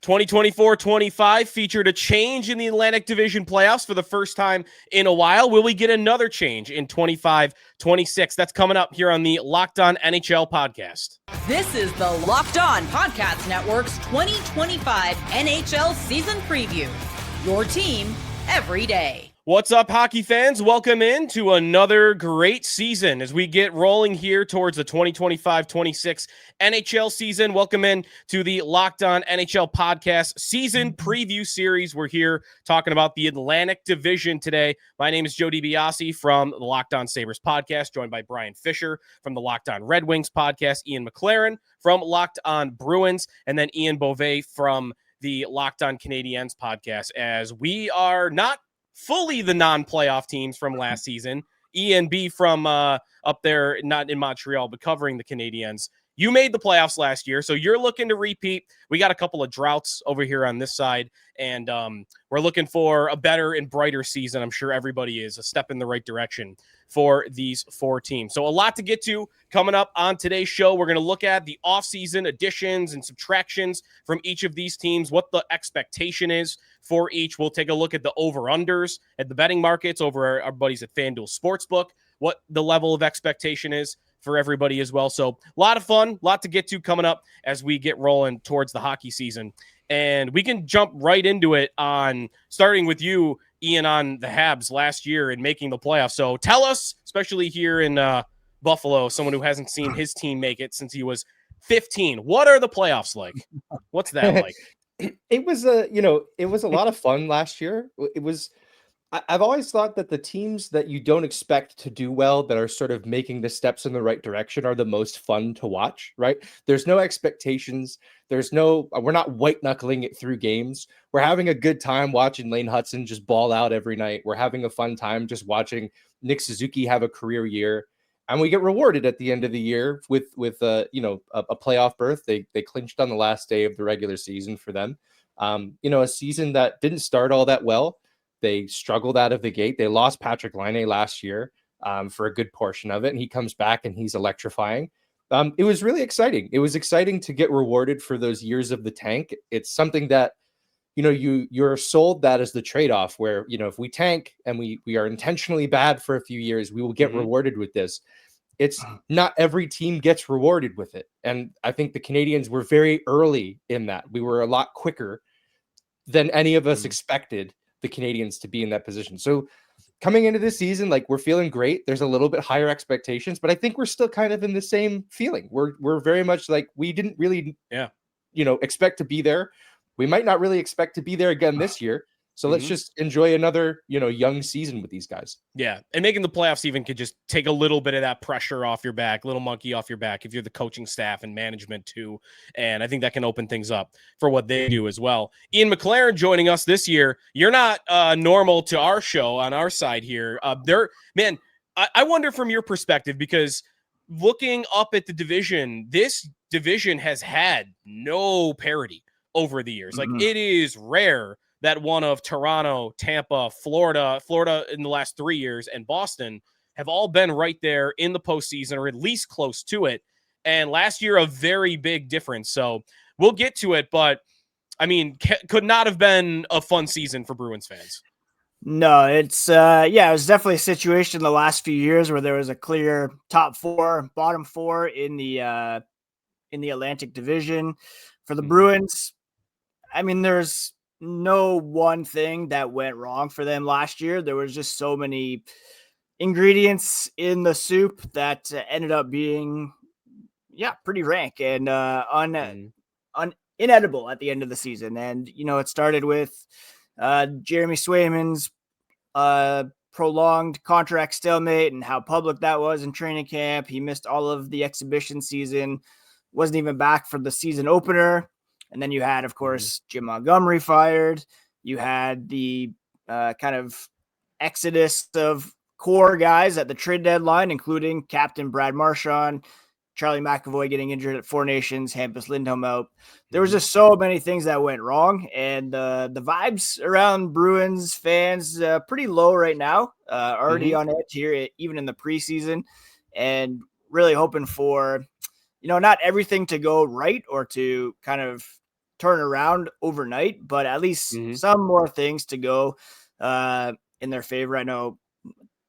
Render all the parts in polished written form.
2024-25 featured a change in the Atlantic Division playoffs for the first time in a while. Will we get another change in 25-26? That's coming up here on the Locked On NHL podcast. This is the Locked On Podcast Network's 2025 NHL season preview. Your team every day. What's up, hockey fans? Welcome in to another great season as we get rolling here towards the 2025-26 NHL season. Welcome in to the Locked On NHL podcast season preview series. We're here talking about the Atlantic Division today. My name is Joe DiBiase from the Locked On Sabres podcast, joined by Brian Fisher from the Locked On Red Wings podcast, Ian McLaren from Locked On Bruins, and then Ian Boisvert from the Locked On Canadiens podcast, as we are not fully the non-playoff teams from last season. Ian B from up there, not in Montreal, but covering the Canadiens. You made the playoffs last year, so you're looking to repeat. We got a couple of droughts over here on this side, and we're looking for a better and brighter season. I'm sure everybody is a step in the right direction for these four teams. So a lot to get to coming up on today's show. We're going to look at the offseason additions and subtractions from each of these teams, what the expectation is for each. We'll take a look at the over-unders at the betting markets over our buddies at FanDuel Sportsbook, what the level of expectation is for everybody as well. So a lot of fun, a lot to get to coming up as we get rolling towards the hockey season. And we can jump right into it on starting with you, Ian, on the Habs last year and making the playoffs. So tell us, especially here in Buffalo, someone who hasn't seen his team make it since he was 15. What are the playoffs like? What's that like? It was a lot of fun last year. I've always thought that the teams that you don't expect to do well, that are sort of making the steps in the right direction, are the most fun to watch, right? There's no expectations. We're not white knuckling it through games. We're having a good time watching Lane Hudson just ball out every night. We're having a fun time just watching Nick Suzuki have a career year. And we get rewarded at the end of the year with a playoff berth. They clinched on the last day of the regular season for them. A season that didn't start all that well. They struggled out of the gate. They lost Patrick Laine last year for a good portion of it, and he comes back and he's electrifying. It was really exciting. It was exciting to get rewarded for those years of the tank. It's something that, you're sold that as the trade-off where, if we tank and we are intentionally bad for a few years, we will get rewarded with this. It's not every team gets rewarded with it. And I think the Canadiens were very early in that. We were a lot quicker than any of us expected the Canadiens to be in that position. So coming into this season, we're feeling great. There's a little bit higher expectations, but I think we're still kind of in the same feeling. We're very much like, we didn't really, expect to be there. We might not really expect to be there again this year. So let's just enjoy another, young season with these guys. Yeah. And making the playoffs even could just take a little bit of that pressure off your back, little monkey off your back if you're the coaching staff and management too. And I think that can open things up for what they do as well. Ian McLaren joining us this year. You're not normal to our show on our side here. I wonder from your perspective, because looking up at the division, this division has had no parity over the years. It is rare that one of Toronto, Tampa, Florida in the last 3 years, and Boston have all been right there in the postseason, or at least close to it. And last year, a very big difference. So we'll get to it, but could not have been a fun season for Bruins fans. No, it's it was definitely a situation the last few years where there was a clear top four, bottom four in the Atlantic Division. For the Bruins, there's no one thing that went wrong for them last year. There was just so many ingredients in the soup that ended up being, pretty rank and inedible at the end of the season. And, it started with Jeremy Swayman's prolonged contract stalemate and how public that was in training camp. He missed all of the exhibition season, wasn't even back for the season opener. And then you had, of course, Jim Montgomery fired. You had the kind of exodus of core guys at the trade deadline, including Captain Brad Marchand, Charlie McAvoy getting injured at Four Nations, Hampus Lindholm out. There was just so many things that went wrong. And the vibes around Bruins fans pretty low right now, already on edge here, even in the preseason. And really hoping for, not everything to go right or to kind of turn around overnight, but at least some more things to go in their favor. I know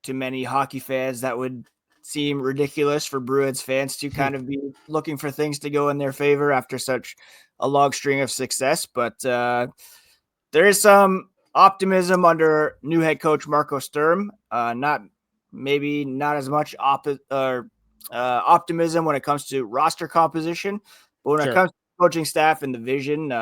to many hockey fans that would seem ridiculous for Bruins fans to kind of be looking for things to go in their favor after such a long string of success. But there is some optimism under new head coach Marco Sturm. Not as much optimism when it comes to roster composition, but when it comes to coaching staff and the vision,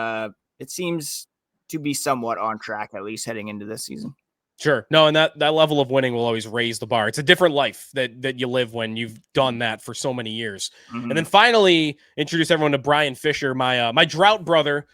it seems to be somewhat on track, at least heading into this season. Sure. No, and that level of winning will always raise the bar. It's a different life that you live when you've done that for so many years. And then finally, introduce everyone to Brian Fisher, my drought brother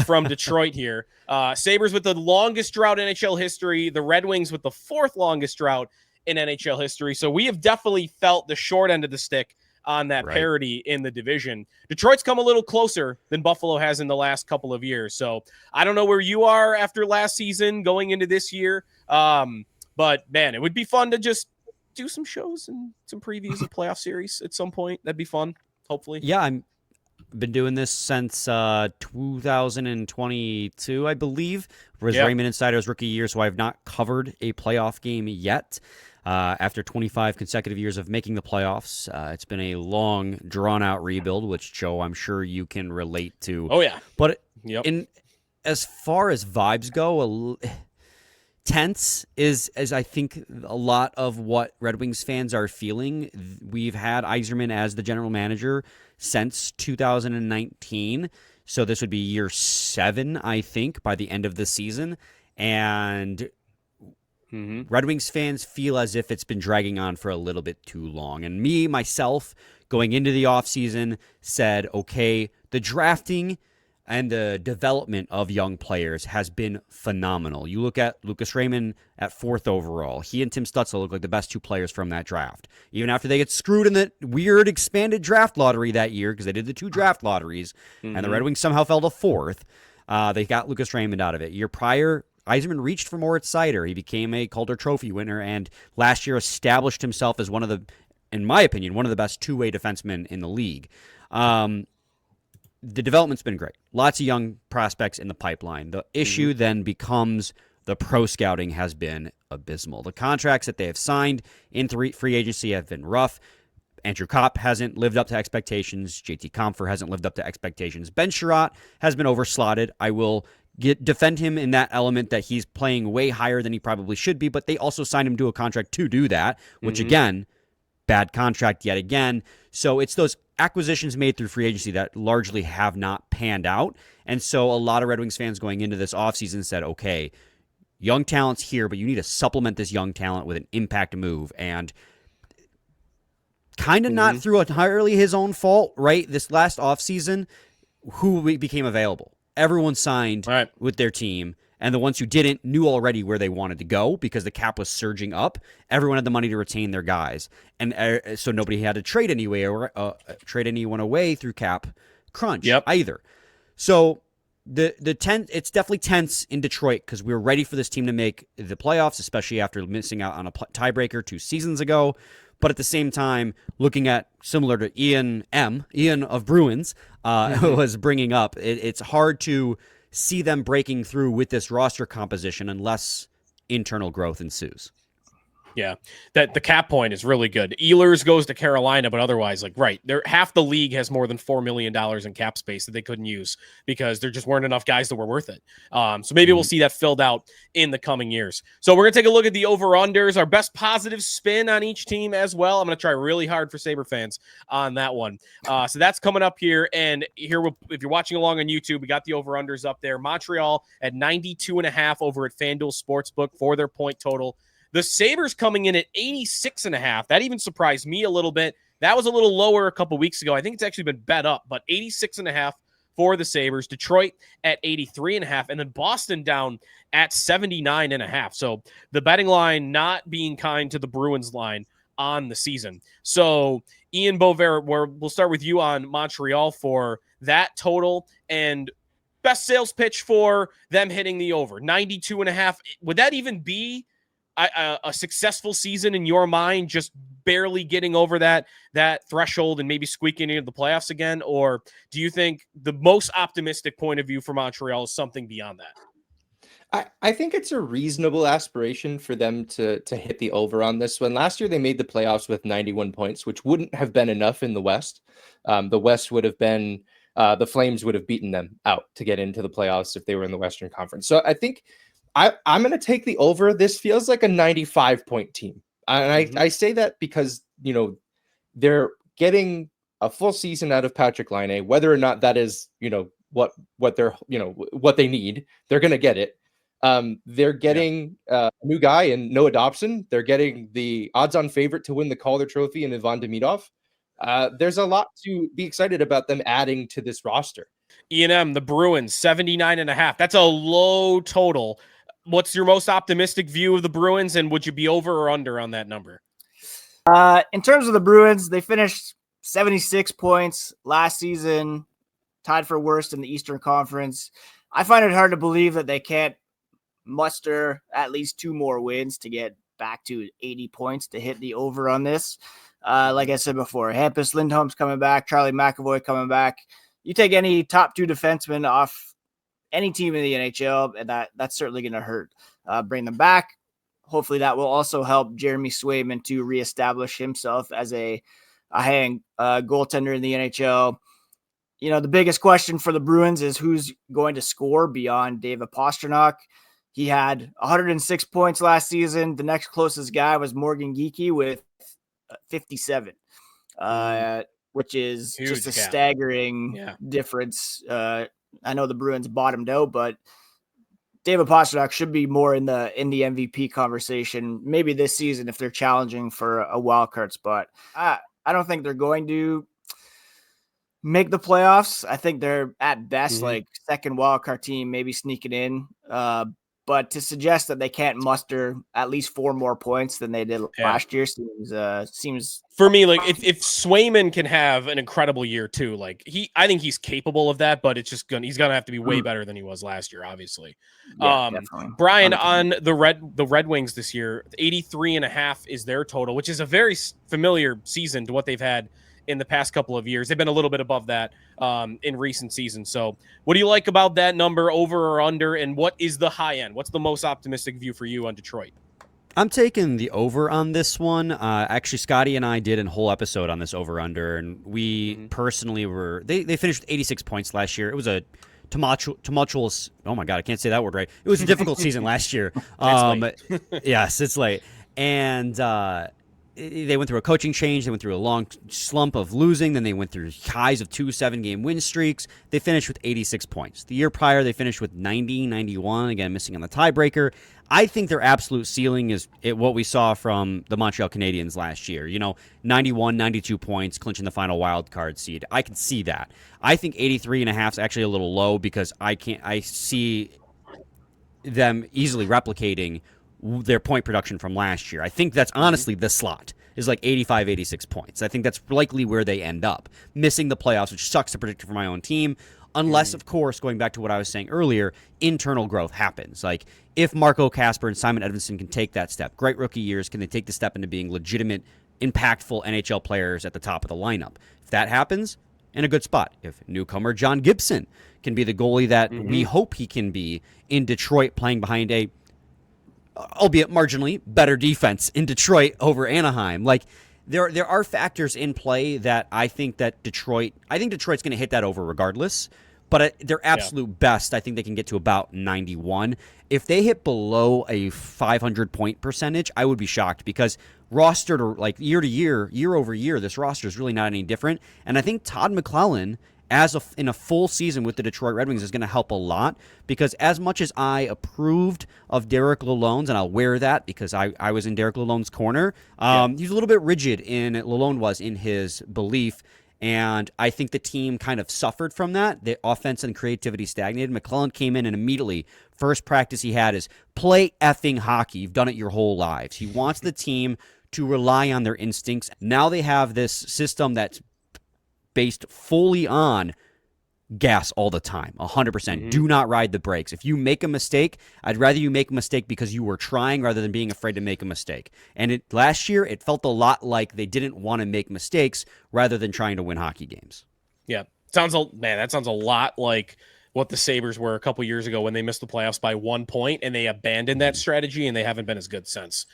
from Detroit here. Sabres with the longest drought in NHL history, the Red Wings with the fourth longest drought in NHL history. So we have definitely felt the short end of the stick on that parity in the division. Detroit's come a little closer than Buffalo has in the last couple of years. So I don't know where you are after last season going into this year. But man, it would be fun to just do some shows and some previews of playoff series at some point. That'd be fun, hopefully. Yeah, I've been doing this since 2022, I believe. Was Raymond Insider's rookie year, so I have not covered a playoff game yet. After 25 consecutive years of making the playoffs, it's been a long, drawn-out rebuild, which, Joe, I'm sure you can relate to. Oh, yeah. But as far as vibes go, tense is I think a lot of what Red Wings fans are feeling. We've had Yzerman as the general manager since 2019, so this would be year 7, I think, by the end of the season. And Red Wings fans feel as if it's been dragging on for a little bit too long. And myself, going into the offseason, said, okay, the drafting and the development of young players has been phenomenal. You look at Lucas Raymond at 4th overall. He and Tim Stützle look like the best 2 players from that draft. Even after they get screwed in the weird expanded draft lottery that year, because they did the 2 draft lotteries, and the Red Wings somehow fell to 4th, they got Lucas Raymond out of it. Year prior, Yzerman reached for Moritz Seider. He became a Calder Trophy winner, and last year established himself as one of the, in my opinion, one of the best two-way defensemen in the league. The development's been great. Lots of young prospects in the pipeline. The issue then becomes the pro scouting has been abysmal. The contracts that they have signed in free agency have been rough. Andrew Kopp hasn't lived up to expectations. JT Compher hasn't lived up to expectations. Ben Sherratt has been overslotted. I will defend him in that element that he's playing way higher than he probably should be, but they also signed him to a contract to do that, which again, bad contract yet again. So it's those acquisitions made through free agency that largely have not panned out. And so a lot of Red Wings fans going into this offseason said, okay, young talent's here, but you need to supplement this young talent with an impact move. And kind of not through entirely his own fault, right? This last offseason, who became available? Everyone signed with their team, and the ones who didn't knew already where they wanted to go because the cap was surging up. Everyone had the money to retain their guys, and so nobody had to trade trade anyone away through cap crunch either. So it's definitely tense in Detroit because we were ready for this team to make the playoffs, especially after missing out on a tiebreaker 2 seasons ago. But at the same time, looking at similar to Ian of Bruins was bringing up, it's hard to see them breaking through with this roster composition unless internal growth ensues. Yeah, that the cap point is really good. Ehlers goes to Carolina, but otherwise, half the league has more than $4 million in cap space that they couldn't use because there just weren't enough guys that were worth it. So maybe we'll see that filled out in the coming years. So we're going to take a look at the over-unders, our best positive spin on each team as well. I'm going to try really hard for Sabre fans on that one. So that's coming up here. And here, if you're watching along on YouTube, we got the over-unders up there. Montreal at 92.5 over at FanDuel Sportsbook for their point total. The Sabres coming in at 86.5. That even surprised me a little bit. That was a little lower a couple weeks ago. I think it's actually been bet up, but 86.5 for the Sabres. Detroit at 83.5, and then Boston down at 79.5. So the betting line not being kind to the Bruins line on the season. So Ian Boisvert, we'll start with you on Montreal for that total and best sales pitch for them hitting the over 92.5. Would that even be a successful season in your mind, just barely getting over that threshold and maybe squeaking into the playoffs again? Or do you think the most optimistic point of view for Montreal is something beyond that? I think it's a reasonable aspiration for them to hit the over on this one. Last year, they made the playoffs with 91 points, which wouldn't have been enough in the West. The West would have been, the Flames would have beaten them out to get into the playoffs if they were in the Western Conference. So I think I'm going to take the over. This feels like a 95-point team. And I say that because, they're getting a full season out of Patrick Laine, whether or not that is, what they're, what they need, they're going to get it. They're getting a new guy in Noah Dobson. They're getting the odds-on favorite to win the Calder Trophy in Ivan Demidov. There's a lot to be excited about them adding to this roster. E&M, the Bruins, 79.5. That's a low total. What's your most optimistic view of the Bruins, and would you be over or under on that number? In terms of the Bruins, they finished 76 points last season, tied for worst in the Eastern Conference. I find it hard to believe that they can't muster at least 2 more wins to get back to 80 points to hit the over on this. Like I said before, Hampus Lindholm's coming back, Charlie McAvoy coming back. You take any top 2 defensemen off any team in the NHL, and that's certainly going to hurt. Bring them back. Hopefully that will also help Jeremy Swayman to reestablish himself as a hang goaltender in the NHL. The biggest question for the Bruins is who's going to score beyond David Pastrnak. He had 106 points last season. The next closest guy was Morgan Geekie with 57, which is Huge just a gap. Staggering difference. I know the Bruins bottomed out, but David Pastrnak should be more in the MVP conversation, maybe this season if they're challenging for a wild card spot. I don't think they're going to make the playoffs. I think they're at best like second wild card team, maybe sneaking in. But to suggest that they can't muster at least 4 more points than they did last year seems for me, like if Swayman can have an incredible year too, like I think he's capable of that, but it's just he's gonna have to be way better than he was last year, obviously. Definitely. Brian, 100%. On the Red Wings this year, 83.5 is their total, which is a very familiar season to what they've had in the past couple of years. They've been a little bit above that in recent seasons. So what do you like about that number, over or under, and what is the high end? What's the most optimistic view for you on Detroit? I'm taking the over on this one. Actually, Scotty and I did a whole episode on this over-under, and we personally were – they finished with 86 points last year. It was a tumultuous – oh, my God, I can't say that word right. It was a difficult season last year. Yes, it's late. And they went through a coaching change. They went through a long slump of losing. Then they went through highs of 2 7-game win streaks. They finished with 86 points. The year prior, they finished with 90, 91, again, missing on the tiebreaker. I think their absolute ceiling is what we saw from the Montreal Canadiens last year. 91, 92 points, clinching the final wild card seed. I can see that. I think 83.5 is actually a little low because I see them easily replicating their point production from last year. I think that's honestly the slot is like 85, 86 points. I think that's likely where they end up. Missing the playoffs, which sucks to predict for my own team, unless, of course, going back to what I was saying earlier, internal growth happens. Like, if Marco Kasper and Simon Edvinsson can take that step, great rookie years, can they take the step into being legitimate, impactful NHL players at the top of the lineup? If that happens, in a good spot. If newcomer John Gibson can be the goalie that we hope he can be in Detroit, playing behind a albeit marginally better defense in Detroit over Anaheim. Like, there are factors in play that I think Detroit's going to hit that over regardless, but at their absolute best, I think they can get to about 91. If they hit below a 500-point percentage, I would be shocked because rostered or like year to year, year over year, this roster is really not any different. And I think Todd McLellan, in a full season with the Detroit Red Wings, is going to help a lot because as much as I approved of Derek Lalonde's, and I'll wear that because I was in Derek Lalonde's corner, he's a little bit rigid Lalonde was in his belief, and I think the team kind of suffered from that. The offense and creativity stagnated. McLellan came in and immediately, first practice he had is play effing hockey. You've done it your whole lives. He wants the team to rely on their instincts. Now they have this system that's based fully on gas all the time. 100%. Mm-hmm. Do not ride the brakes. If you make a mistake, I'd rather you make a mistake because you were trying rather than being afraid to make a mistake. And last year, it felt a lot like they didn't want to make mistakes rather than trying to win hockey games. Yeah. That sounds a lot like what the Sabres were a couple years ago when they missed the playoffs by 1 point and they abandoned that strategy and they haven't been as good since.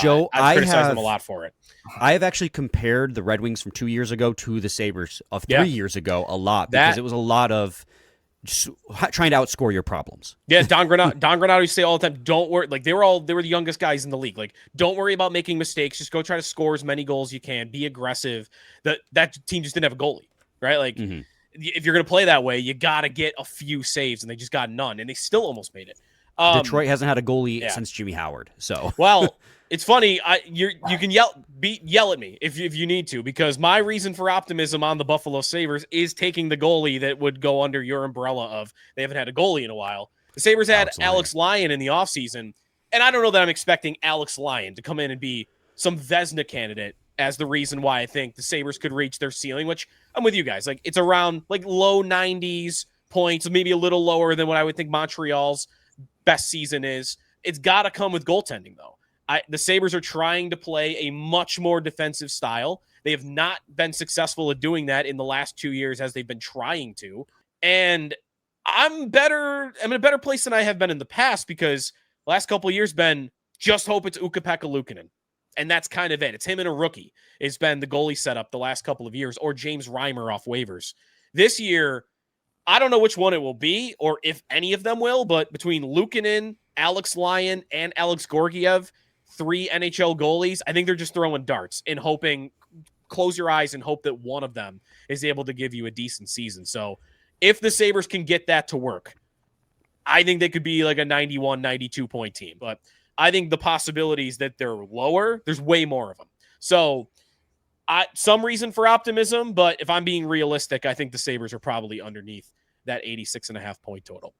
Joe, I've criticized them a lot for it. I have actually compared the Red Wings from 2 years ago to the Sabres of 3 years ago a lot because it was a lot of just trying to outscore your problems. Yeah, Don Granato used to say all the time, don't worry. Like they were the youngest guys in the league. Like, don't worry about making mistakes. Just go try to score as many goals as you can. Be aggressive. That team just didn't have a goalie, right? Like if you're going to play that way, you got to get a few saves, and they just got none, and they still almost made it. Detroit hasn't had a goalie since Jimmy Howard. So well, it's funny. You can yell at me if you need to, because my reason for optimism on the Buffalo Sabres is taking the goalie that would go under your umbrella of they haven't had a goalie in a while. The Sabres had Alex Lyon in the offseason, and I don't know that I'm expecting Alex Lyon to come in and be some Vezina candidate as the reason why I think the Sabres could reach their ceiling, which I'm with you guys. Like it's around like low 90s points, maybe a little lower than what I would think Montreal's best season is. It's got to come with goaltending, though. The Sabres are trying to play a much more defensive style. They have not been successful at doing that in the last 2 years as they've been trying to. And I'm in a better place than I have been in the past because the last couple of years been just hope it's Ukko-Pekka Luukkonen. And that's kind of it. It's him and a rookie. It's been the goalie setup the last couple of years, or James Reimer off waivers. This year, I don't know which one it will be or if any of them will, but between Luukkonen, Alex Lyon, and Alex Georgiev, 3 NHL goalies, I think they're just throwing darts and hoping, close your eyes and hope that one of them is able to give you a decent season. So if the Sabres can get that to work, I think they could be like a 91, 92 point team. But I think the possibilities that they're lower, there's way more of them. So some reason for optimism, but if I'm being realistic, I think the Sabres are probably underneath that 86.5 point total.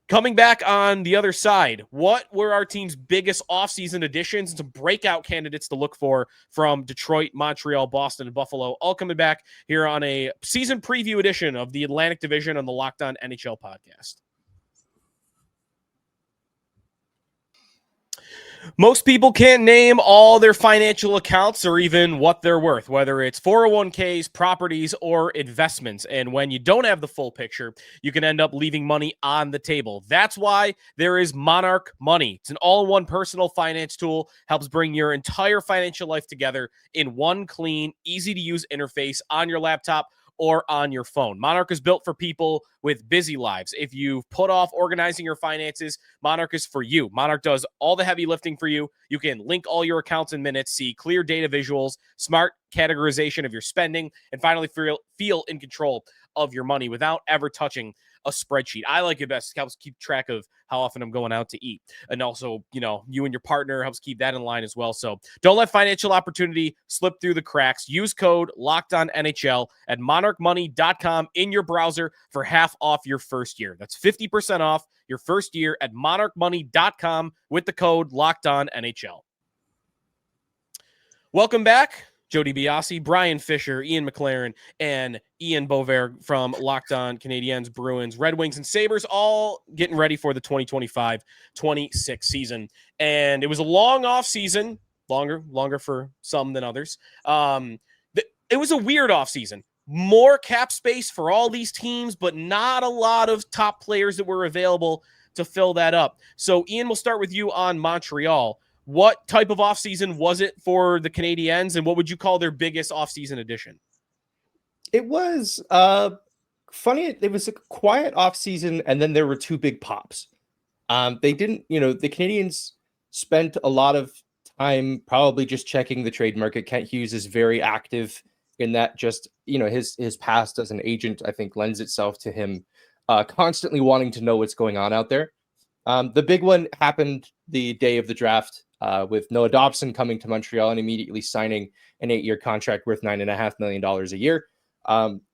Coming back on the other side, what were our team's biggest offseason additions and some breakout candidates to look for from Detroit, Montreal, Boston, and Buffalo? All coming back here on a season preview edition of the Atlantic Division on the Locked On NHL podcast. Most people can't name all their financial accounts or even what they're worth, whether it's 401ks, properties, or investments. And when you don't have the full picture, you can end up leaving money on the table. That's why there is Monarch Money. It's an all-in-one personal finance tool, helps bring your entire financial life together in one clean, easy-to-use interface on your laptop or on your phone. Monarch is built for people with busy lives. If you've put off organizing your finances, Monarch is for you. Monarch does all the heavy lifting for you. You can link all your accounts in minutes, see clear data visuals, smart categorization of your spending, and finally feel in control of your money without ever touching a spreadsheet. I like it best. It helps keep track of how often I'm going out to eat. And also, you and your partner helps keep that in line as well. So don't let financial opportunity slip through the cracks. Use code LOCKEDONNHL at monarchmoney.com in your browser for half off your first year. That's 50% off your first year at monarchmoney.com with the code LOCKEDONNHL. Welcome back. Joe DiBiase, Brian Fisher, Ian McLaren, and Ian Boisvert from Locked On Canadiens, Bruins, Red Wings, and Sabres, all getting ready for the 2025-26 season. And it was a long off season, longer for some than others. It was a weird off season. More cap space for all these teams, but not a lot of top players that were available to fill that up. So, Ian, we'll start with you on Montreal. What type of offseason was it for the Canadiens, and what would you call their biggest offseason addition? It was funny. It was a quiet offseason, and then there were 2 big pops. They didn't, the Canadiens spent a lot of time probably just checking the trade market. Kent Hughes is very active in that. Just, his past as an agent, I think, lends itself to him constantly wanting to know what's going on out there. The big one happened the day of the draft with Noah Dobson coming to Montreal and immediately signing an 8-year contract worth $9.5 million a year.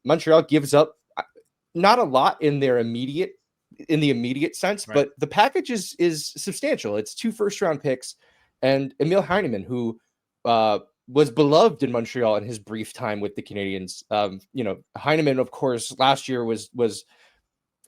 Montreal gives up not a lot in the immediate sense, right, but the package is substantial. It's 2 first-round picks and Emil Heinemann, who was beloved in Montreal in his brief time with the Canadiens. Heineman, of course, last year was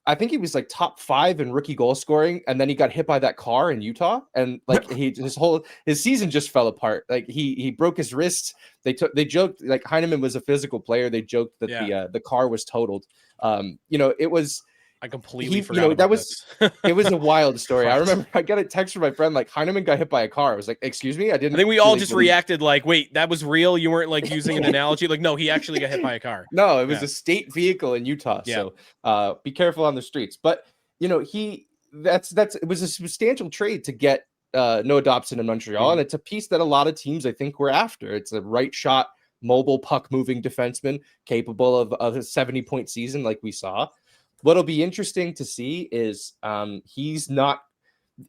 I think he was like top 5 in rookie goal scoring, and then he got hit by that car in Utah, and like his season just fell apart. Like he broke his wrist. They joked like Heineman was a physical player. They joked that the car was totaled. It was. I completely forgot about this. It was a wild story. I remember I got a text from my friend like Heineman got hit by a car. I was like, "Excuse me, I didn't." I think we all just reacted like, "Wait, that was real? You weren't like using an analogy?" Like, no, he actually got hit by a car. No, it was a state vehicle in Utah. Yeah. So be careful on the streets. But it was a substantial trade to get Noah Dobson in Montreal, and it's a piece that a lot of teams I think were after. It's a right shot, mobile puck moving defenseman capable of a 70-point season like we saw. What'll be interesting to see is he's not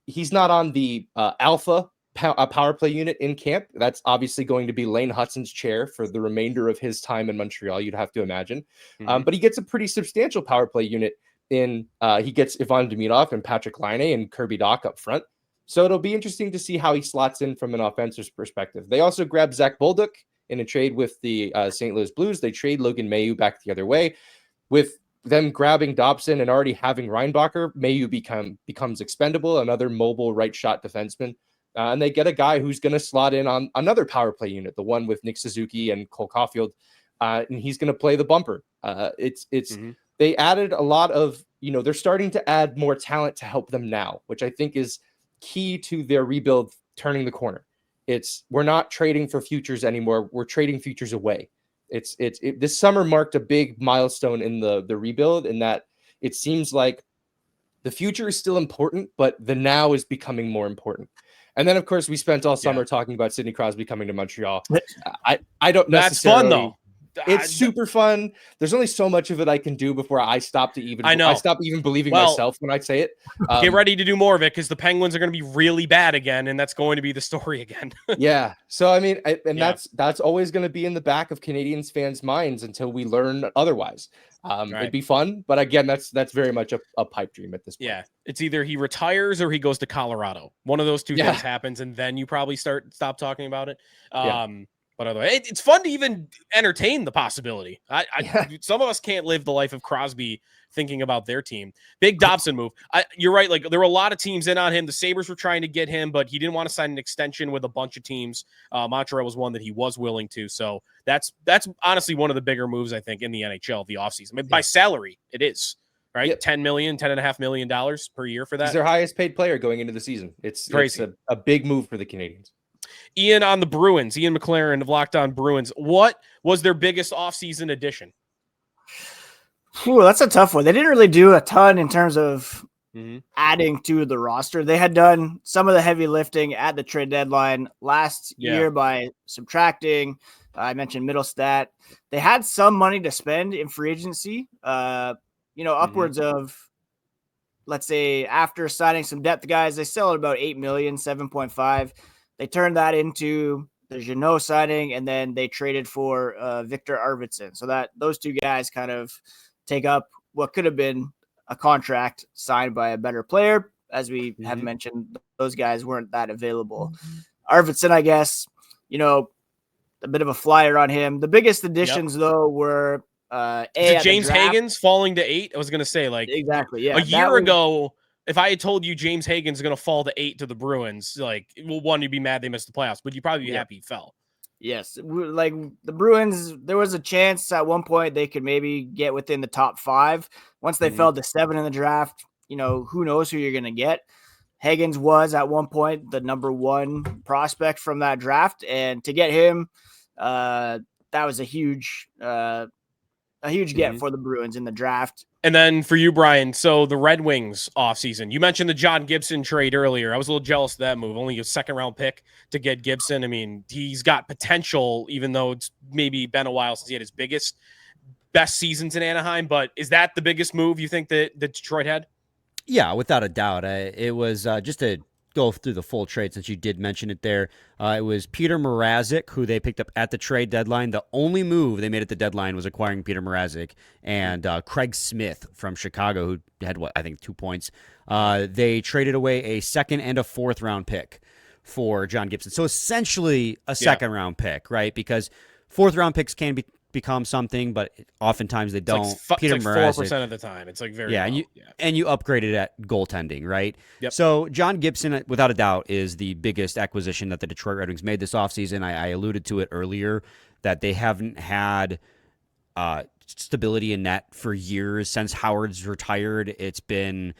on the alpha power play unit in camp. That's obviously going to be Lane Hutson's chair for the remainder of his time in Montreal, you'd have to imagine. But he gets a pretty substantial power play unit in he gets Ivan Demidov and Patrick Laine and Kirby Dach up front. So it'll be interesting to see how he slots in from an offensive perspective. They also grabbed Zach Bolduc in a trade with the St. Louis Blues. They trade Logan Mailloux back the other way. With them grabbing Dobson and already having Reinbacher, Mailloux becomes expendable, another mobile right shot defenseman. And they get a guy who's going to slot in on another power play unit, the one with Nick Suzuki and Cole Caulfield, and he's going to play the bumper. They added a lot of, they're starting to add more talent to help them now, which I think is key to their rebuild turning the corner. We're not trading for futures anymore. We're trading futures away. This summer marked a big milestone in the rebuild, in that it seems like the future is still important, but the now is becoming more important. And then, of course, we spent all summer talking about Sidney Crosby coming to Montreal. I don't necessarily. That's fun, though. It's super fun. There's only so much of it I can do before I stop even believing myself when I say it. Get ready to do more of it, because the Penguins are going to be really bad again, and that's going to be the story again. Yeah. So I mean, that's always going to be in the back of Canadiens fans' minds until we learn otherwise. It'd be fun, but again, that's very much a pipe dream at this point. Yeah, it's either he retires or he goes to Colorado. One of those two things happens, and then you probably stop talking about it. But otherwise, it's fun to even entertain the possibility. Some of us can't live the life of Crosby thinking about their team. Big Dobson move. You're right. Like, there were a lot of teams in on him. The Sabres were trying to get him, but he didn't want to sign an extension with a bunch of teams. Montreal was one that he was willing to. So that's honestly one of the bigger moves, I think, in the NHL the offseason. I mean, by salary, it is. Right? Yep. $10.5 million per year for that. He's their highest paid player going into the season. It's crazy. It's a big move for the Canadiens. Ian on the Bruins, Ian McLaren of Locked On Bruins. What was their biggest offseason addition? That's a tough one. They didn't really do a ton in terms of adding to the roster. They had done some of the heavy lifting at the trade deadline last year by subtracting. I mentioned Middlestat. They had some money to spend in free agency, upwards of, let's say, after signing some depth guys, they sell at about $8 million, 7.5. They turned that into the Jeannot signing, and then they traded for Victor Arvidsson. So that those two guys kind of take up what could have been a contract signed by a better player. As we have mentioned, those guys weren't that available. Arvidsson, I guess, a bit of a flyer on him. The biggest additions, though, were James Hagen's falling to 8. I was going to say, exactly. Yeah, a year ago, if I had told you James Hagen's going to fall to 8 to the Bruins, one, you'd be mad they missed the playoffs, but you'd probably be happy he fell. Yes. Like the Bruins, there was a chance at one point they could maybe get within the top 5. Once they fell to 7 in the draft, who knows who you're going to get. Hagens was at one point the number 1 prospect from that draft. And to get him, that was a huge get for the Bruins in the draft. And then for you, Brian, so the Red Wings offseason. You mentioned the John Gibson trade earlier. I was a little jealous of that move. Only a second-round pick to get Gibson. I mean, he's got potential, even though it's maybe been a while since he had his best seasons in Anaheim. But is that the biggest move you think that Detroit had? Yeah, without a doubt. It was just to go through the full trade, since you did mention it there. It was Peter Mrazek, who they picked up at the trade deadline. The only move they made at the deadline was acquiring Peter Mrazek, and Craig Smith from Chicago, who had, 2 points. They traded away a second and a 4th round pick for John Gibson. So essentially a second round pick, right? Because fourth round picks can become something, but oftentimes they don't. Peter Mrazek, 4% of the time. It's like very low. And you upgraded at goaltending, right? Yep. So John Gibson, without a doubt, is the biggest acquisition that the Detroit Red Wings made this offseason. I alluded to it earlier that they haven't had stability in net for years since Howard's retired. It's been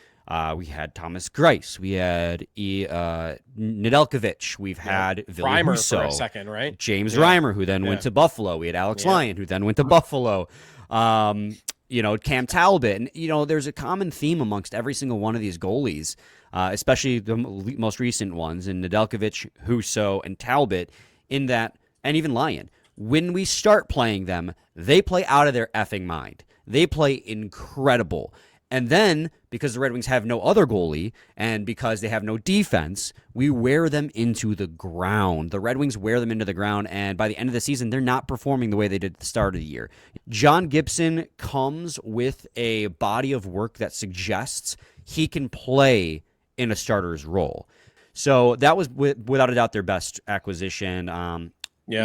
we had Thomas Greiss, we had Nedeljkovic, we've had Ville Reimer Husso, for a second, right? James Reimer, who then went to Buffalo. We had Alex Lyon, who then went to Buffalo. Cam Talbot. And, there's a common theme amongst every single one of these goalies, especially the most recent ones, in Nedeljkovic, Husso, and Talbot, in that, and even Lyon. When we start playing them, they play out of their effing mind. They play incredible. And then, because the Red Wings have no other goalie, and because they have no defense, we wear them into the ground. The Red Wings wear them into the ground, and by the end of the season, they're not performing the way they did at the start of the year. John Gibson comes with a body of work that suggests he can play in a starter's role. So that was, without a doubt, their best acquisition. I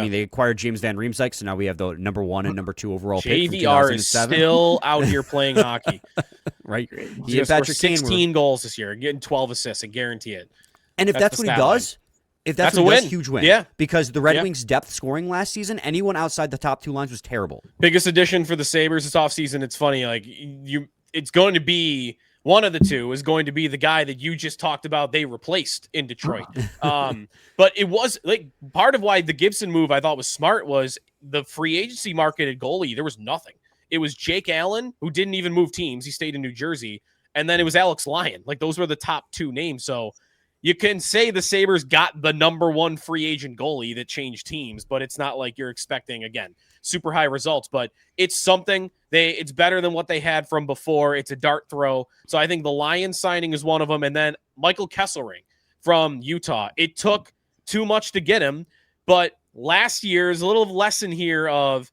mean, they acquired James Van Riemsdyk, so now we have the number 1 and number 2 overall pick from 2007. JVR is still out here playing hockey. Right. He has Patrick 16 goals this year, getting 12 assists, I guarantee it. And if that's what he does, that's a what he win. does, huge win. Yeah. Because the Red Wings' depth scoring last season, anyone outside the top 2 lines was terrible. Biggest addition for the Sabres this offseason. It's funny, it's going to be one of the two is going to be the guy that you just talked about they replaced in Detroit. But it was part of why the Gibson move I thought was smart was the free agency marketed goalie. There was nothing. It was Jake Allen, who didn't even move teams. He stayed in New Jersey. And then it was Alex Lyon. Those were the top 2 names. So you can say the Sabres got the number 1 free agent goalie that changed teams, but it's not like you're expecting, again, super high results, but it's something. It's better than what they had from before. It's a dart throw. So I think the Lions signing is one of them. And then Michael Kesselring from Utah. It took too much to get him, but last year's a little lesson here of,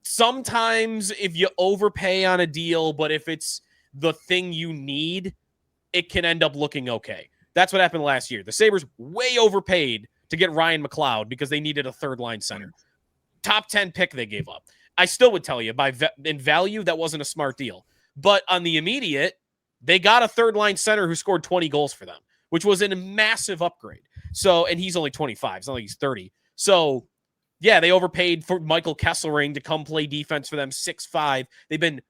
sometimes if you overpay on a deal, but if it's the thing you need, it can end up looking okay. That's what happened last year. The Sabres way overpaid to get Ryan McLeod because they needed a third line center. Top 10 pick they gave up. I still would tell you in value, that wasn't a smart deal. But on the immediate, they got a third line center who scored 20 goals for them, which was a massive upgrade. So, and he's only 25. It's not like he's 30. So, yeah, they overpaid for Michael Kesselring to come play defense for them, 6'5". They've been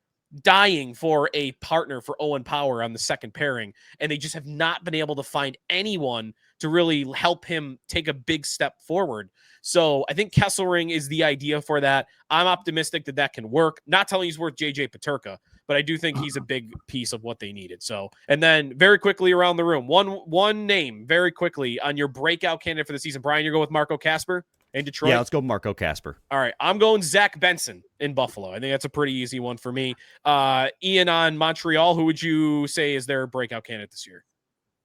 dying for a partner for Owen Power on the second pairing, and they just have not been able to find anyone to really help him take a big step forward. So I think Kesselring is the idea for that. I'm optimistic that can work. Not telling you he's worth JJ Peterka, but I do think he's a big piece of what they needed. So, and then very quickly around the room, one name very quickly on your breakout candidate for the season. Brian, you're going with Marco Kasper in Detroit? Yeah, let's go Marco Kasper. All right, I'm going Zach Benson in Buffalo. I think that's a pretty easy one for me. Ian on Montreal, who would you say is their breakout candidate this year?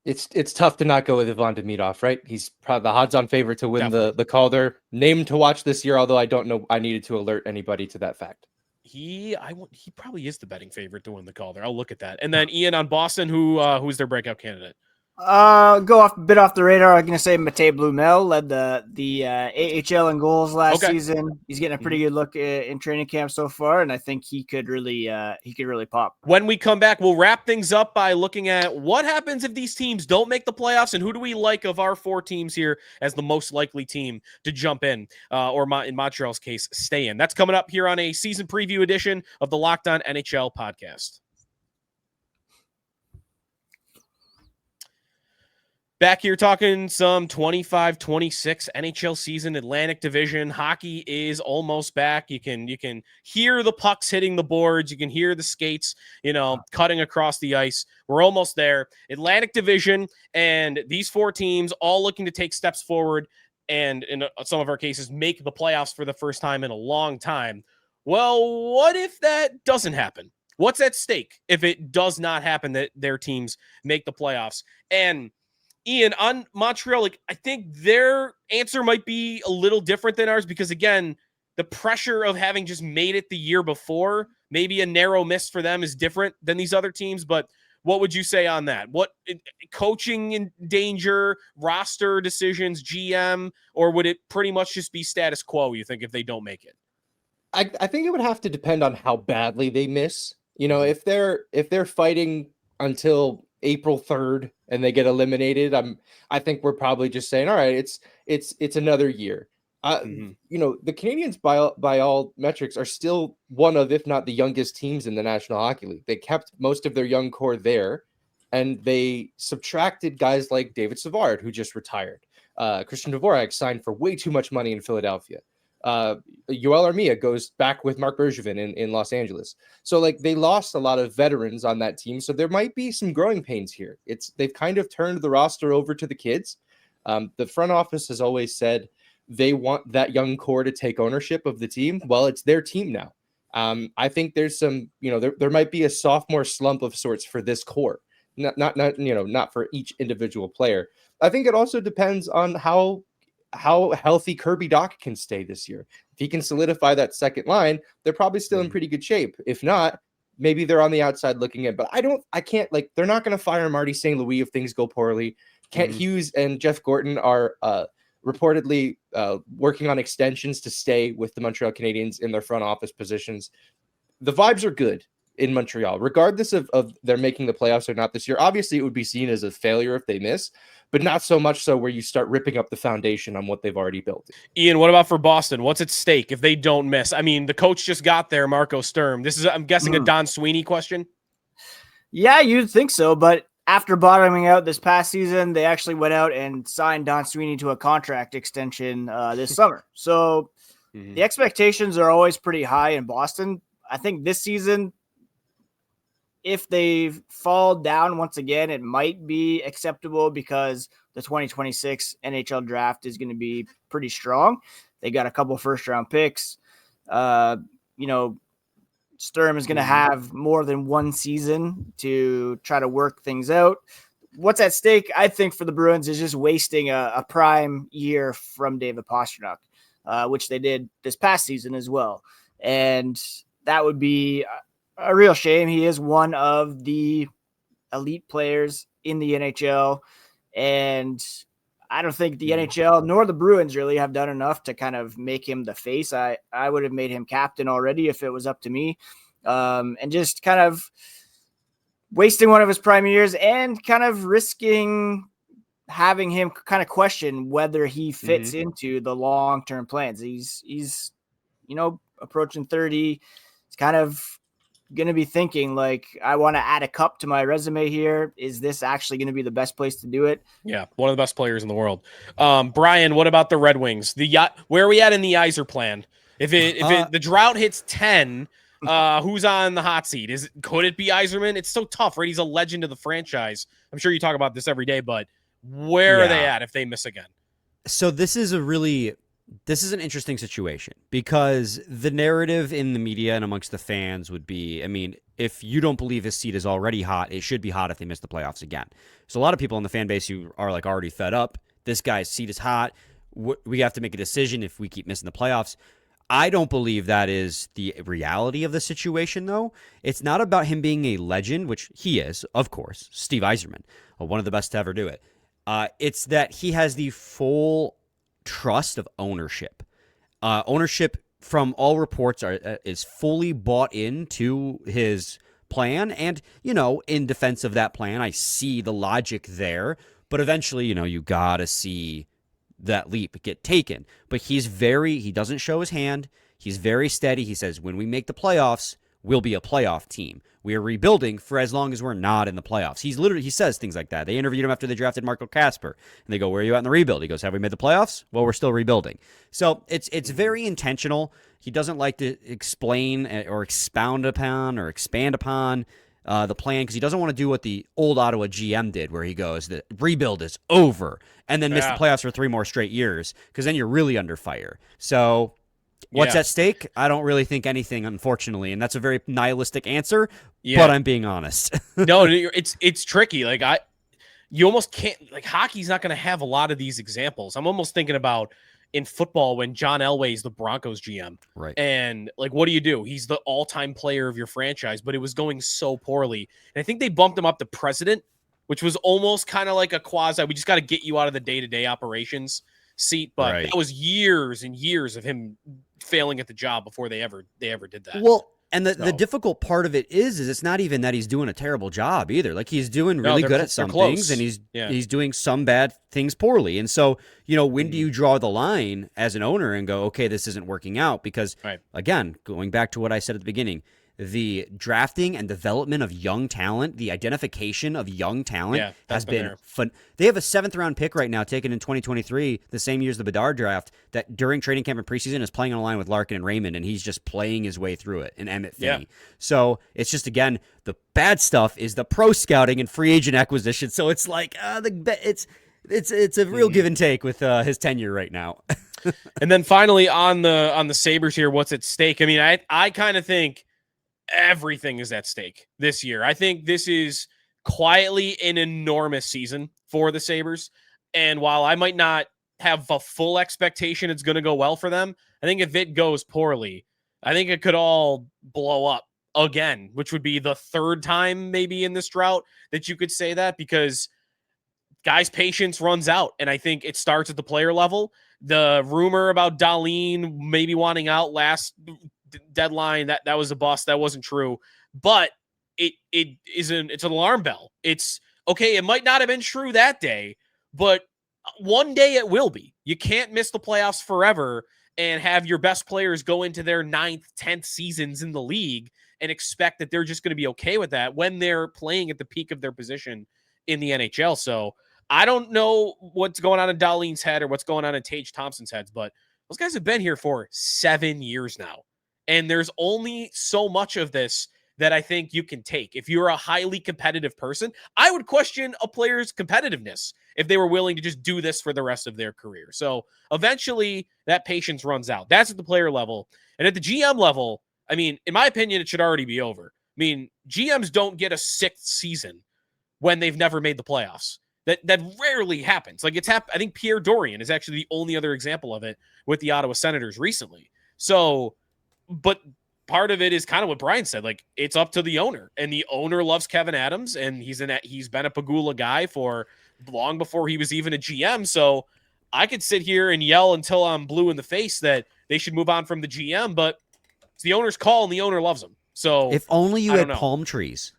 It's tough to not go with Ivan Demidov, right? He's probably the odds-on favorite to win the Calder. Name to watch this year, although I don't know. I needed to alert anybody to that fact. He probably is the betting favorite to win the Calder. I'll look at that. And then Ian on Boston, who's their breakout candidate? Go a bit off the radar. I'm going to say Matej Blumel led the AHL in goals last season. He's getting a pretty good look in training camp so far, and I think he could really pop. When we come back, we'll wrap things up by looking at what happens if these teams don't make the playoffs, and who do we like of our 4 teams here as the most likely team to jump in, or in Montreal's case, stay in. That's coming up here on a season preview edition of the Locked On NHL podcast. Back here talking some 25-26 NHL season, Atlantic Division. Hockey is almost back. You can hear the pucks hitting the boards. You can hear the skates, cutting across the ice. We're almost there. Atlantic Division, and these 4 teams all looking to take steps forward and, in some of our cases, make the playoffs for the first time in a long time. Well, what if that doesn't happen? What's at stake if it does not happen that their teams make the playoffs? And Ian, on Montreal, I think their answer might be a little different than ours because, again, the pressure of having just made it the year before, maybe a narrow miss for them is different than these other teams. But What would you say on that? What coaching in danger, roster decisions, GM, or would it pretty much just be status quo, you think, if they don't make it? I think it would have to depend on how badly they miss. If they're fighting until April 3rd and they get eliminated, I think we're probably just saying, all right, it's another year. The Canadiens by all metrics are still one of, if not the youngest teams in the National Hockey League. They kept most of their young core there, and they subtracted guys like David Savard, who just retired. Christian Dvorak signed for way too much money in Philadelphia. Yoel Armia goes back with Mark Bergevin in Los Angeles. So they lost a lot of veterans on that team. So there might be some growing pains here. They've kind of turned the roster over to the kids. The front office has always said they want that young core to take ownership of the team. Well, it's their team now. I think there's some, there might be a sophomore slump of sorts for this core, not for each individual player. I think it also depends on how healthy Kirby Dach can stay this year. If he can solidify that second line, they're probably still in pretty good shape. If not, maybe they're on the outside looking in. But they're not going to fire Marty St. Louis if things go poorly. Kent Hughes and Jeff Gorton are reportedly working on extensions to stay with the Montreal Canadiens in their front office positions. The vibes are good in Montreal, regardless of they're making the playoffs or not this year. Obviously, it would be seen as a failure if they miss, but not so much so where you start ripping up the foundation on what they've already built. Ian, what about for Boston? What's at stake if they don't miss? I mean, the coach just got there, Marco Sturm. This is, I'm guessing, a Don Sweeney question? Yeah, you'd think so, but after bottoming out this past season, they actually went out and signed Don Sweeney to a contract extension this summer. So the expectations are always pretty high in Boston. I think this season, if they fall down once again, it might be acceptable because the 2026 NHL draft is going to be pretty strong. They got a couple first-round picks. Sturm is going to have more than one season to try to work things out. What's at stake, I think, for the Bruins is just wasting a prime year from David Pastrnak, which they did this past season as well. And that would be a real shame. He is one of the elite players in the NHL, and I don't think the NHL nor the Bruins really have done enough to kind of make him the face. I would have made him captain already if it was up to me, and just kind of wasting one of his prime years and kind of risking having him kind of question whether he fits into the long-term plans. He's approaching 30. It's kind of going to be thinking I want to add a cup to my resume here. Is this actually going to be the best place to do it? Yeah, one of the best players in the world. Brian, what about the Red Wings? Where are we at in the Yzer plan? If the drought hits 10, who's on the hot seat? Could it be Yzerman? It's so tough, right? He's a legend of the franchise. I'm sure you talk about this every day, but where are they at if they miss again? So this is an interesting situation because the narrative in the media and amongst the fans would be, if you don't believe his seat is already hot, it should be hot if they miss the playoffs again. So a lot of people in the fan base who are already fed up. This guy's seat is hot. We have to make a decision if we keep missing the playoffs. I don't believe that is the reality of the situation, though. It's not about him being a legend, which he is, of course, Steve Yzerman, one of the best to ever do it. It's that he has the full trust of ownership. Ownership, from all reports, is fully bought into his plan. And, in defense of that plan, I see the logic there. But eventually, you got to see that leap get taken. But he doesn't show his hand. He's very steady. He says, when we make the playoffs, we'll be a playoff team. We are rebuilding for as long as we're not in the playoffs. He says things like that. They interviewed him after they drafted Marco Kasper, and they go, where are you at in the rebuild? He goes, have we made the playoffs? Well, we're still rebuilding. So it's very intentional. He doesn't like to explain or expound upon or expand upon the plan because he doesn't want to do what the old Ottawa GM did, where he goes, the rebuild is over, and then miss the playoffs for 3 more straight years, because then you're really under fire. So what's at stake? I don't really think anything, unfortunately, and that's a very nihilistic answer, but I'm being honest. No, it's tricky. You almost can't, hockey's not going to have a lot of these examples. I'm almost thinking about in football when John Elway's the Broncos GM. Right. And like, what do? He's the all-time player of your franchise, but it was going so poorly. And I think they bumped him up to president, which was almost kind of like a quasi, we just got to get you out of the day-to-day operations seat. But Right. that was years and years of him failing at the job before they ever did that. Well, and the difficult part of it is it's not even that he's doing a terrible job either. Like, he's doing really good at some things, and he's doing some bad things poorly. And so, when do you draw the line as an owner and go, okay, this isn't working out? Because again, going back to what I said at the beginning, the drafting and development of young talent, the identification of young talent has been fun. They have a 7th-round pick right now taken in 2023, the same year as the Bedard draft, that during training camp and preseason is playing on a line with Larkin and Raymond, and he's just playing his way through it, and Emmett Finney. So it's just, again, the bad stuff is the pro scouting and free agent acquisition. So it's like it's a real give and take with his tenure right now. And then finally on the Sabres here, what's at stake? I mean, I kind of think everything is at stake this year. I think this is quietly an enormous season for the Sabres. And while I might not have a full expectation it's going to go well for them, I think if it goes poorly, I think it could all blow up again, which would be the 3rd time maybe in this drought that you could say that, because guys' patience runs out. And I think it starts at the player level. The rumor about Dahlin maybe wanting out last deadline, that was a bust. That wasn't true, but it's an alarm bell. It's okay. It might not have been true that day, but one day it will be. You can't miss the playoffs forever and have your best players go into their 9th, 10th seasons in the league and expect that they're just going to be okay with that when they're playing at the peak of their position in the NHL. So I don't know what's going on in Dahlin's head or what's going on in Tage Thompson's heads, but those guys have been here for 7 years now. And there's only so much of this that I think you can take. If you're a highly competitive person, I would question a player's competitiveness if they were willing to just do this for the rest of their career. So eventually that patience runs out. That's at the player level. And at the GM level, I mean, in my opinion, it should already be over. I mean, GMs don't get a 6th season when they've never made the playoffs. That rarely happens. Like, I think Pierre Dorian is actually the only other example of it with the Ottawa Senators recently. So, but part of it is kind of what Brian said. Like, it's up to the owner, and the owner loves Kevin Adams, and he's been a Pagula guy for long before he was even a GM. So I could sit here and yell until I'm blue in the face that they should move on from the GM, but it's the owner's call, and the owner loves him. So if only you had palm trees,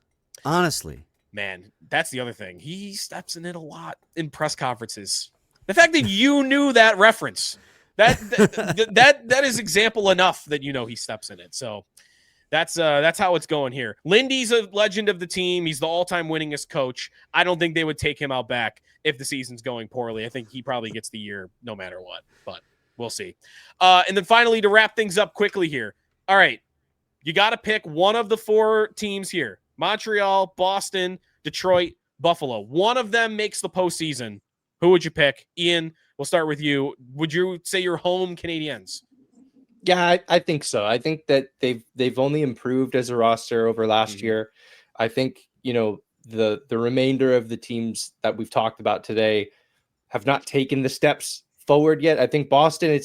honestly. Man, that's the other thing. He steps in it a lot in press conferences. The fact that you knew that reference, that is example enough that he steps in it. So that's how it's going here. Lindy's a legend of the team. He's the all-time winningest coach. I don't think they would take him out back if the season's going poorly. I think he probably gets the year no matter what, but we'll see. And then finally, to wrap things up quickly here. All right, you got to pick one of the 4 teams here. Montreal, Boston, Detroit, Buffalo. One of them makes the postseason. Who would you pick? Ian, we'll start with you. Would you say your home Canadiens? Yeah, I think so. I think that they've only improved as a roster over last year. I think, the remainder of the teams that we've talked about today have not taken the steps forward yet. I think Boston,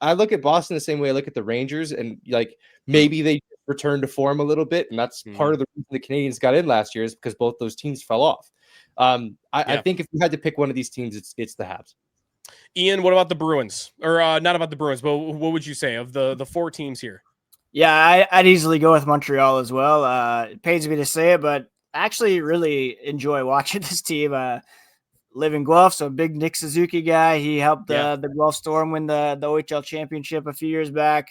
I look at Boston the same way I look at the Rangers, and like maybe they return to form a little bit, and that's part of the reason the Canadiens got in last year is because both those teams fell off. I think if you had to pick one of these teams, it's the Habs. Ian, what about the Bruins? Or not about the Bruins, but what would you say of the 4 teams here? Yeah, I'd easily go with Montreal as well. It pains me to say it, but I actually really enjoy watching this team. Live in Guelph, so a big Nick Suzuki guy. He helped the Guelph Storm win the OHL championship a few years back.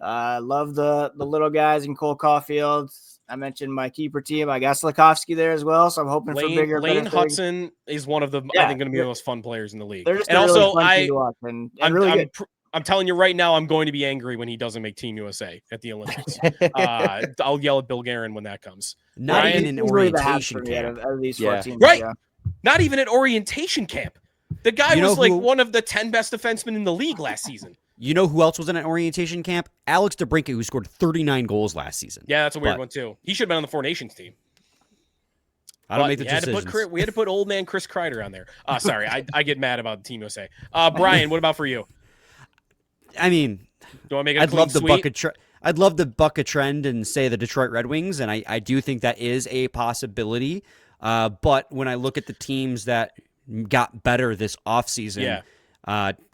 Love the little guys in Cole Caulfield. I mentioned my keeper team. I got Slafkovsky there as well, so I'm hoping for bigger. Lane Hudson is one of the I think going to be the most fun players in the league. And also, I'm telling you right now, I'm going to be angry when he doesn't make Team USA at the Olympics. I'll yell at Bill Guerin when that comes. Not even an orientation camp. Right. Not even at orientation camp. The guy was like one of the 10 best defensemen in the league last season. You know who else was in an orientation camp? Alex DeBrincat, who scored 39 goals last season. Yeah, that's a weird one, too. He should have been on the 4 Nations team. I don't make the decisions. We had to put old man Chris Kreider on there. Sorry, I get mad about Team USA. Brian, what about for you? I mean, Do I make it a I'd clean love the sweep? I'd love to buck a trend and say the Detroit Red Wings, and I do think that is a possibility. But when I look at the teams that got better this offseason,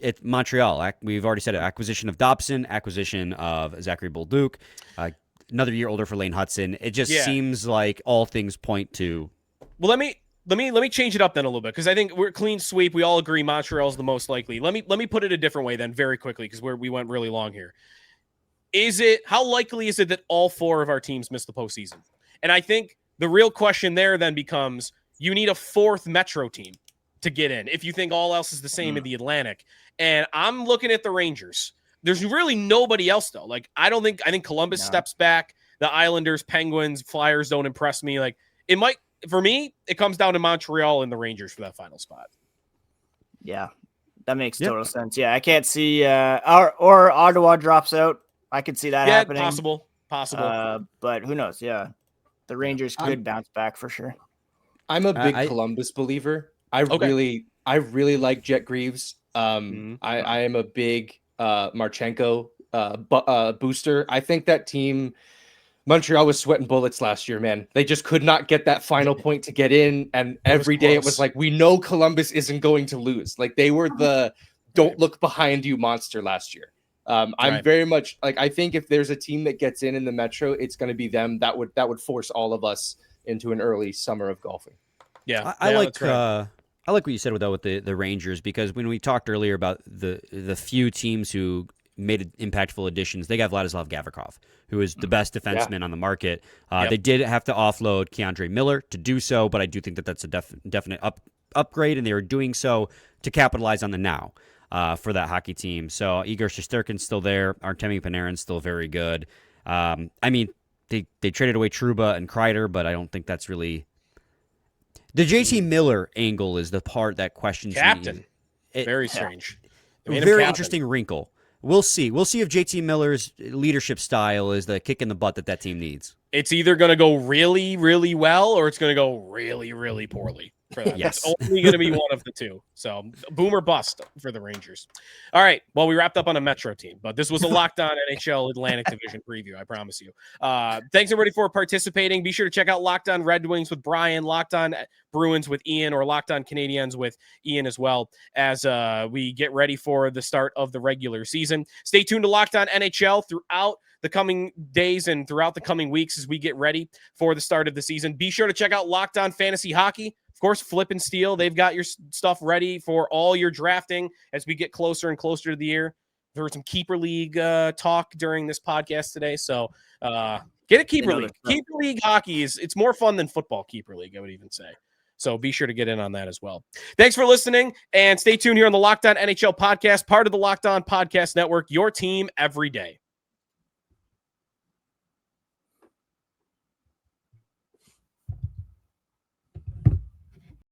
it's Montreal. We've already said it. Acquisition of Dobson, acquisition of Zachary Bolduc, another year older for Lane Hudson. It just seems like all things point to. Well, let me change it up then a little bit, because I think we're clean sweep. We all agree Montreal's the most likely. Let me put it a different way then, very quickly, because we went really long here. How likely is it that all 4 of our teams miss the postseason? And I think the real question there then becomes, you need a 4th Metro team to get in if you think all else is the same in the Atlantic. And I'm looking at the Rangers. There's really nobody else though. Like, I think Columbus steps back. The Islanders, Penguins, Flyers don't impress me. Like, for me, it comes down to Montreal and the Rangers for that final spot. Yeah, that makes total sense. Yeah, I can't see or Ottawa drops out. I could see that happening. Possible. But who knows? Yeah, the Rangers could bounce back for sure. I'm a big Columbus believer. I really like Jet Greaves. I am a big Marchenko booster. I think that team, Montreal, was sweating bullets last year, man. They just could not get that final point to get in. And every day it was like, we know Columbus isn't going to lose. Like, they were the don't look behind you monster last year. I'm very much like, I think if there's a team that gets in the Metro, it's going to be them. That would force all of us into an early summer of golfing. Yeah, I like what you said with the Rangers, because when we talked earlier about the few teams who made impactful additions, they got Vladislav Gavrikov, who is the best defenseman on the market. They did have to offload Keandre Miller to do so, but I do think that that's a definite upgrade, and they were doing so to capitalize on the now. For that hockey team. So Igor Shesterkin's still there. Artemi Panarin's still very good. I mean, they traded away Trouba and Kreider, but I don't think that's really... The JT Miller angle is the part that questions captain. me. Very strange. Very interesting wrinkle. We'll see. We'll see if JT Miller's leadership style is the kick in the butt that team needs. It's either going to go really, really well, or it's going to go really, really poorly. For that. Yes. It's only going to be one of the two. So boom or bust for the Rangers. All right. Well, we wrapped up on a Metro team, but this was a Locked On NHL Atlantic Division preview. I promise you. Thanks everybody for participating. Be sure to check out Locked On Red Wings with Brian, Locked On Bruins with Ian, or Locked On Canadiens with Ian as well, as we get ready for the start of the regular season. Stay tuned to Locked On NHL throughout the coming days and throughout the coming weeks as we get ready for the start of the season. Be sure to check out Locked On Fantasy Hockey. Of course, Flip and Steal, they've got your stuff ready for all your drafting as we get closer and closer to the year. There was some Keeper League talk during this podcast today, so get a Keeper League. Keeper League hockey it's more fun than football. Keeper League, I would even say. So be sure to get in on that as well. Thanks for listening, and stay tuned here on the Locked On NHL podcast, part of the Locked On Podcast Network, your team every day.